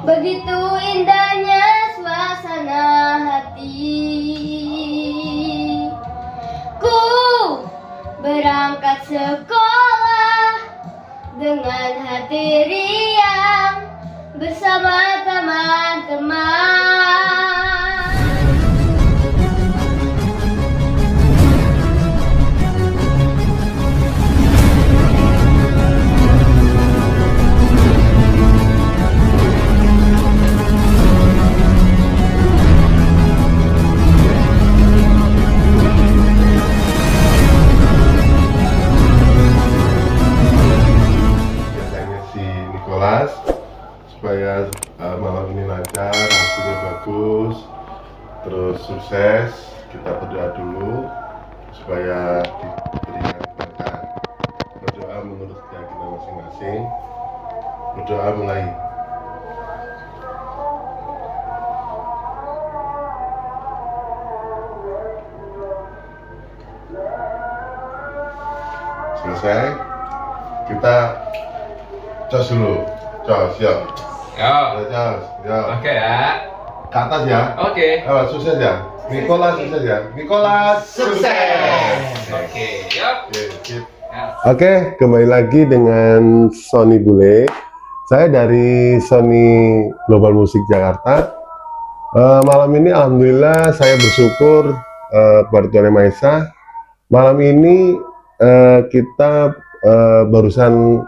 Begitu indahnya suasana hati. Ku berangkat sekolah dengan hati riang bersama teman-teman. Supaya malam ini lancar, hasilnya bagus, terus sukses. Kita berdoa dulu supaya diberikan keberkahan. Berdoa menurut keyakinan masing-masing. Berdoa mulai. Selesai, kita cos dulu. Cos, siap. Yo. Cos, ya. Oke ya. Ke atas ya. Oke. Sukses ya. Nicholas sukses ya. Nicholas sukses. Oke, yuk. Oke, kembali lagi dengan Sony Bule. Saya dari Sony Global Music Jakarta. Malam ini alhamdulillah saya bersyukur kepada Tuhan Yang Maha Esa. Malam ini kita barusan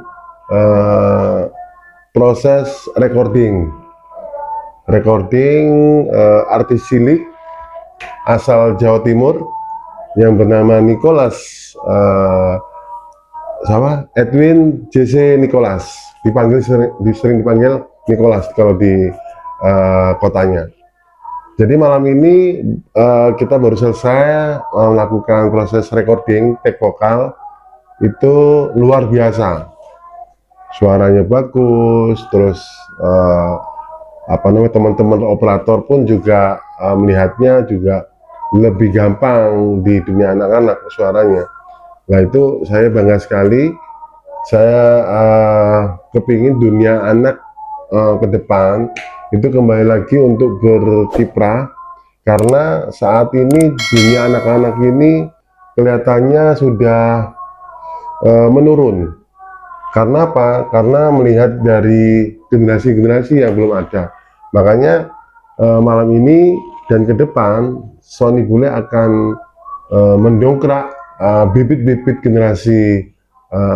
proses recording artis cilik asal Jawa Timur yang bernama Nicholas Edwin JC Nicholas, sering dipanggil Nicholas kalau di kotanya. Jadi malam ini kita baru selesai melakukan proses recording take vokal. Itu luar biasa, suaranya bagus, terus teman-teman operator pun juga melihatnya juga lebih gampang di dunia anak-anak suaranya. Nah itu saya bangga sekali. Saya kepingin dunia anak ke depan itu kembali lagi untuk berkiprah, karena saat ini dunia anak-anak ini kelihatannya sudah menurun. Karena apa? Karena melihat dari generasi-generasi yang belum ada. Makanya malam ini dan ke depan Sony Bule akan mendongkrak bibit-bibit generasi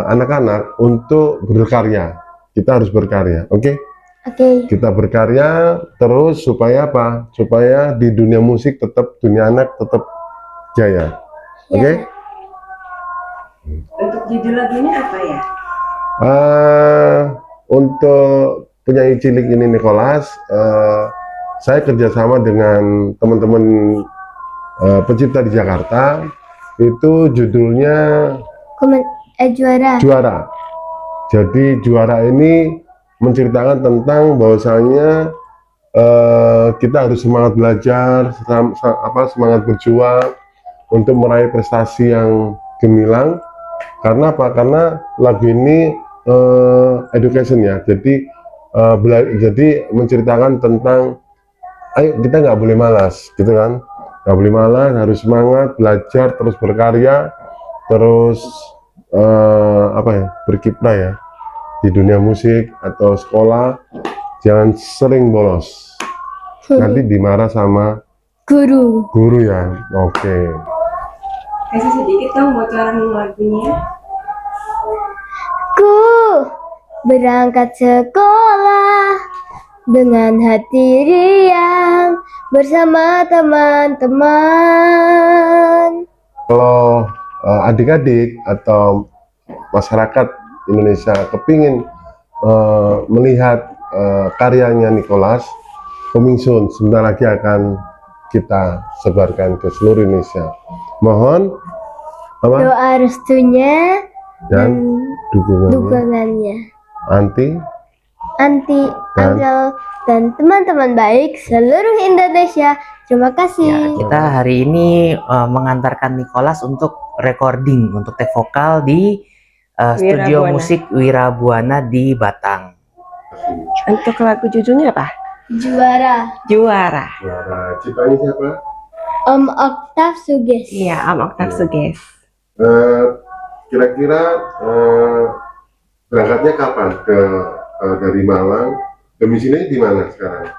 anak-anak untuk berkarya. Kita harus berkarya, oke? Oke. Kita berkarya terus supaya apa? Supaya di dunia musik tetap, dunia anak tetap jaya, oke? Untuk judul lagunya apa ya? Untuk penyanyi cilik ini Nicholas, saya kerjasama dengan teman-teman pencipta di Jakarta. Itu judulnya Juara. Jadi Juara ini menceritakan tentang bahwasanya kita harus semangat belajar, semangat berjuang untuk meraih prestasi yang gemilang. Karena apa? Karena lagu ini education ya, jadi menceritakan tentang ayo kita nggak boleh malas, gitu kan? Nggak boleh malas, harus semangat belajar, terus berkarya, terus berkiprah ya di dunia musik atau sekolah. Jangan sering bolos, nanti dimarah sama guru ya. Oke. Kasih sedikit dong bocoran lagunya. Ku berangkat sekolah dengan hati riang bersama teman-teman. Kalau adik-adik atau masyarakat Indonesia kepingin melihat karyanya Nicholas, coming soon, sebentar lagi akan kita sebarkan ke seluruh Indonesia. Mohon doa restunya dan dukungannya. Anti, Uncle, dan teman-teman baik seluruh Indonesia. Terima kasih. Ya, kita hari ini mengantarkan Nicholas untuk recording, untuk take vokal di studio musik Wirabuana di Batang. Untuk lagu judulnya apa? Juara. Juara. Juara. Ciptanya siapa? Om Oktav Suges. Iya, Om Oktav Suges. Kira-kira berangkatnya kapan dari Malang? Domisilinya di mana sekarang?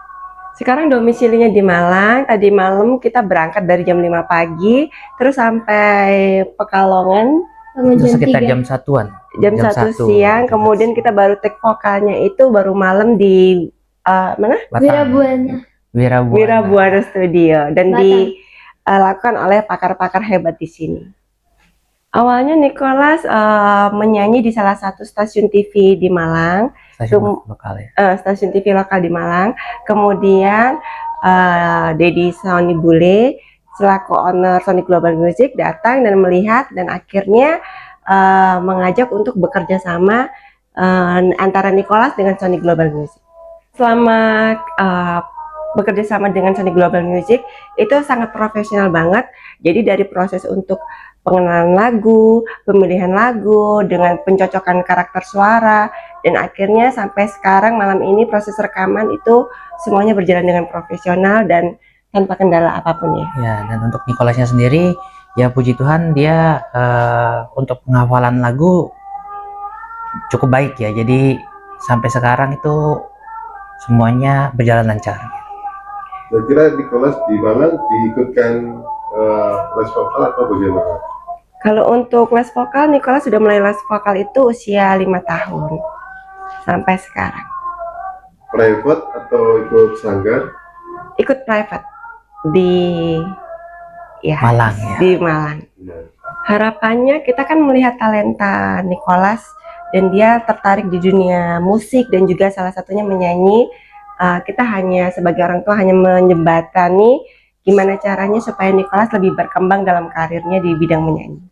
Sekarang domisilinya di Malang. Tadi malam kita berangkat dari jam 5 pagi, terus sampai Pekalongan Sama Itu jam sekitar 3. jam 1-an. jam 1 siang. Kemudian kita baru take vokalnya itu baru malam di mana? Wirabuana. Wirabuana Studio, dan Batam. dilakukan oleh pakar-pakar hebat di sini. Awalnya Nicholas menyanyi di salah satu stasiun TV di Malang, Stasiun lokal ya. stasiun TV lokal di Malang. Kemudian Dedi Sony Bule selaku owner Sony Global Music datang dan melihat, dan akhirnya mengajak untuk bekerja sama antara Nicholas dengan Sony Global Music. Selama bekerja sama dengan Sony Global Music itu sangat profesional banget. Jadi dari proses untuk pengenalan lagu, pemilihan lagu, dengan pencocokan karakter suara, dan akhirnya sampai sekarang malam ini proses rekaman itu semuanya berjalan dengan profesional dan tanpa kendala apapun ya. Ya, dan untuk Nicholasnya sendiri, ya puji Tuhan dia untuk penghafalan lagu cukup baik ya. Jadi sampai sekarang itu semuanya berjalan lancar. Kira-kira Nicholas di Malang diikutkan les vokal atau bagaimana? Kalau untuk les vokal, Nicholas sudah mulai les vokal itu usia 5 tahun sampai sekarang. Private atau ikut sanggar? Ikut private di Malang ya. di Malang. Harapannya kita kan melihat talenta Nicholas dan dia tertarik di dunia musik dan juga salah satunya menyanyi. Kita hanya sebagai orang tua hanya menjembatani gimana caranya supaya Nicholas lebih berkembang dalam karirnya di bidang menyanyi.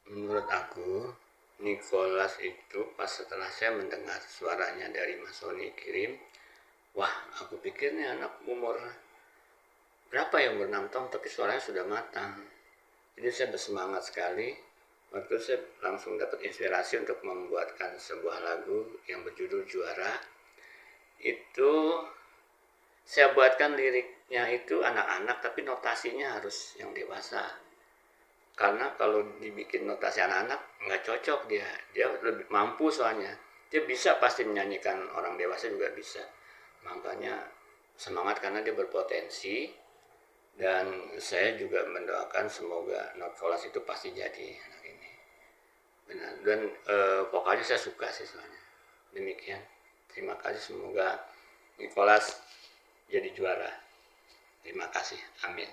Menurut aku, Nicholas itu pas setelah saya mendengar suaranya dari Mas Sony kirim, wah aku pikir nih anak umur berapa ya, umur 6 tahun tapi suaranya sudah matang. Jadi saya bersemangat sekali. Waktu saya langsung dapat inspirasi untuk membuatkan sebuah lagu yang berjudul Juara. Itu saya buatkan liriknya itu anak-anak tapi notasinya harus yang dewasa. Karena kalau dibikin notasi anak-anak nggak cocok, dia lebih mampu soalnya. Dia bisa pasti menyanyikan orang dewasa juga bisa. Makanya semangat karena dia berpotensi, dan saya juga mendoakan semoga Nicholas itu pasti jadi anak ini. Benar. Dan vokalnya saya suka sih soalnya. Demikian. Terima kasih, semoga Nicholas jadi juara. Terima kasih. Amin.